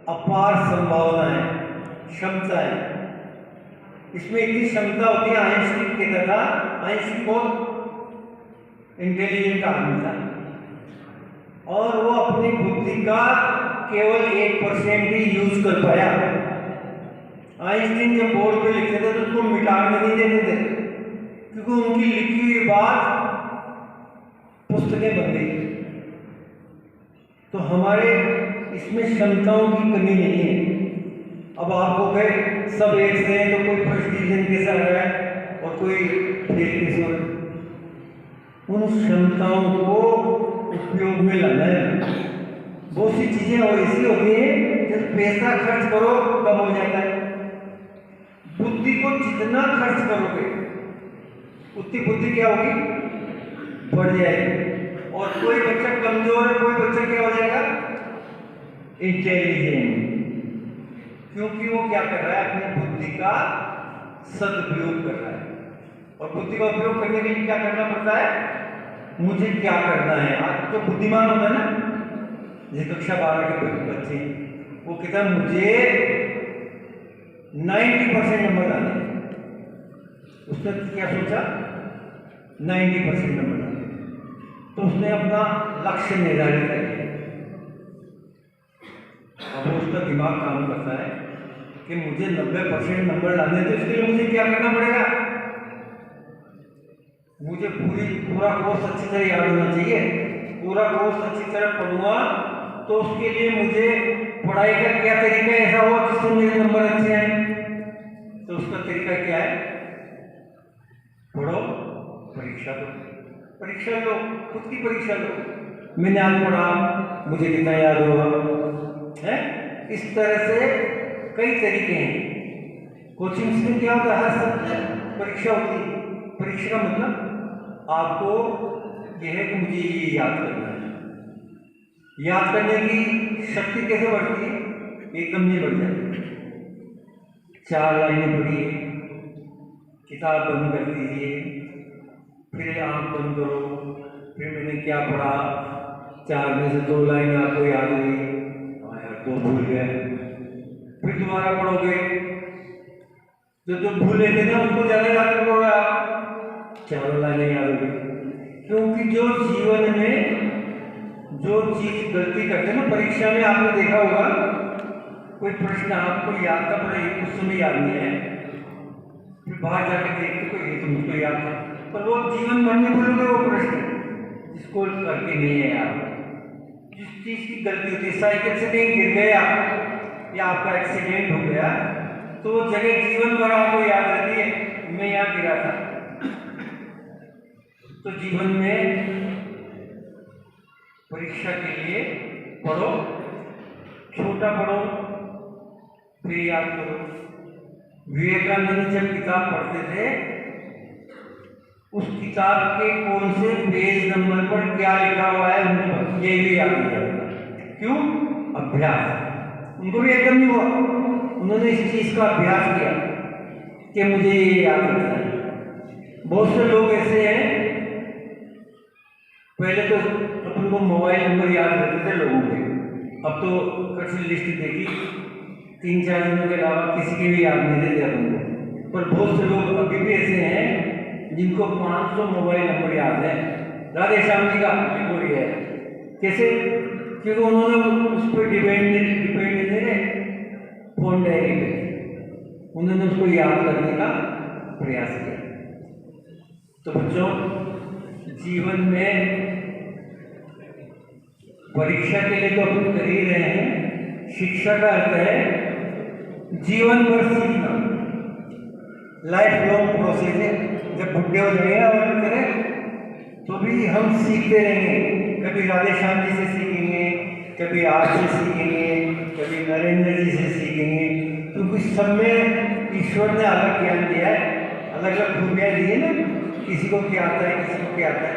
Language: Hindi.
अपार संभावनाएं, क्षमताएं, इसमें इतनी क्षमता होती है। आइंस्टीन कहता था, आइंस्टीन बहुत इंटेलिजेंट आदमी था और वो अपनी बुद्धि का केवल 1% ही यूज कर पाया। आइंस्टीन जब बोर्ड पे लिखते थे तो उसको मिटाने नहीं देते थे, क्योंकि उनकी लिखी हुई बात पुस्तकें बन गई। तो हमारे इसमें क्षमताओं की कमी नहीं है। अब आपको कहे सब एक से हैं तो कोई फर्स्ट डिवीजन कैसा रहा है और कोई फेल कैसे हो रहा है, उन क्षमताओं को उपयोग में लाना है। बहुत सी चीजें और ऐसी होती हैं जब पैसा खर्च करो कम हो जाता है। बुद्धि को जितना खर्च करोगे उतनी बुद्धि क्या होगी, बढ़ जाएगी। और कोई बच्चा कमजोर है, कोई बच्चा क्या हो जाएगा, इंटेलिजेंट, क्योंकि वो क्या कर रहा है, अपनी बुद्धि का सदुपयोग कर रहा है। और बुद्धि का उपयोग करने के लिए क्या करना पड़ता है, मुझे क्या करना है। आज जो बुद्धिमान होता है ना, जैसे कक्षा 12 के बच्चे, वो कहता है मुझे 90% नंबर लाने। उसने क्या सोचा, 90% नंबर लाने, तो उसने अपना लक्ष्य निर्धारित कर लिया। अब उसका दिमाग काम करता है कि मुझे 90% नंबर लाने, तो इसके लिए मुझे क्या करना पड़ेगा, मुझे पूरा कोर्स अच्छी तरह याद होना चाहिए। पूरा कोर्स अच्छी तरह पढ़ूंगा तो उसके लिए मुझे पढ़ाई का क्या तरीका ऐसा हो जिससे मेरे नंबर अच्छे आए। तो उसका तरीका क्या है, पढ़ो, परीक्षा दो, परीक्षा लो, खुद की परीक्षा लो। मैंने आज पढ़ा, मुझे कितना याद होगा है। इस तरह से कई तरीके हैं। कोचिंग्स में क्या होता है, हर सब परीक्षा होती है। परीक्षा का मतलब आपको यह है कि मुझे ये याद करना है। याद करने की शक्ति कैसे बढ़ती है, एकदम नहीं बढ़ जाती। 4 लाइनें पढ़िए, किताब बंद कर दीजिए, फिर आँख बंद करो, फिर मैंने क्या पढ़ा, 4 में से 2 लाइन आपको याद हुई, यार 2 भूल गए, फिर दोबारा पढ़ोगे। जो भूले थे ना उसको ज़्यादा याद करोगे आप, 4 लाइनें याद हो गई। क्योंकि जो जीवन में जो चीज गलती करते हैं ना, परीक्षा में आपने देखा होगा कोई प्रश्न आपको याद था पर उस समय याद नहीं है, फिर बाहर जाकर देखते कोई ये तो मुझको याद था, पर वो जीवन भर में भूलोगे वो प्रश्न जिसको करके नहीं है आप। जिस चीज की गलती होती है, साइकिल से कहीं गिर गया या आपका एक्सीडेंट हो गया तो वो जगह जीवन भर आपको याद रहती है, मैं यहाँ गिरा था। तो जीवन में परीक्षा के लिए पढ़ो, छोटा पढ़ो, फिर याद करो। विवेकानंद जब किताब पढ़ते थे, उस किताब के कौन से पेज नंबर पर क्या लिखा हुआ है उनको ये भी याद नहीं रहता। क्यों, अभ्यास। उनको भी एकदम नहीं हुआ, उन्होंने इस चीज का अभ्यास किया कि मुझे ये याद रखना है। बहुत से लोग ऐसे हैं, पहले तो अपन को मोबाइल नंबर याद रहते थे लोगों के, अब तो कच्ची लिस्ट देखी 3-4 जनों के अलावा किसी के भी याद नहीं रहते अपन को। पर बहुत से लोग अभी भी ऐसे हैं जिनको 500 मोबाइल नंबर याद है। राधे श्याम जी का कोई है, कैसे, क्योंकि उन्होंने उस पर डिपेंड नहीं रहे, फोन डायरी पे उन्होंने उसको याद करने का प्रयास किया। तो बच्चों, जीवन में परीक्षा के लिए तो अपन कर ही रहे हैं। शिक्षा का अर्थ है जीवन भर सीखना, लाइफ लॉन्ग प्रोसेस है। जब बुढ़े हो जाएंगे और करें तो भी हम सीखते रहेंगे। कभी राधे श्याम जी से सीखेंगे, कभी आपसे सीखेंगे, कभी नरेंद्र जी से सीखेंगे, क्योंकि सब में ईश्वर ने अलग ज्ञान दिया है, अलग अलग खूबियाँ दी है ना। किसी को क्या आता है, किसी को क्या आता है।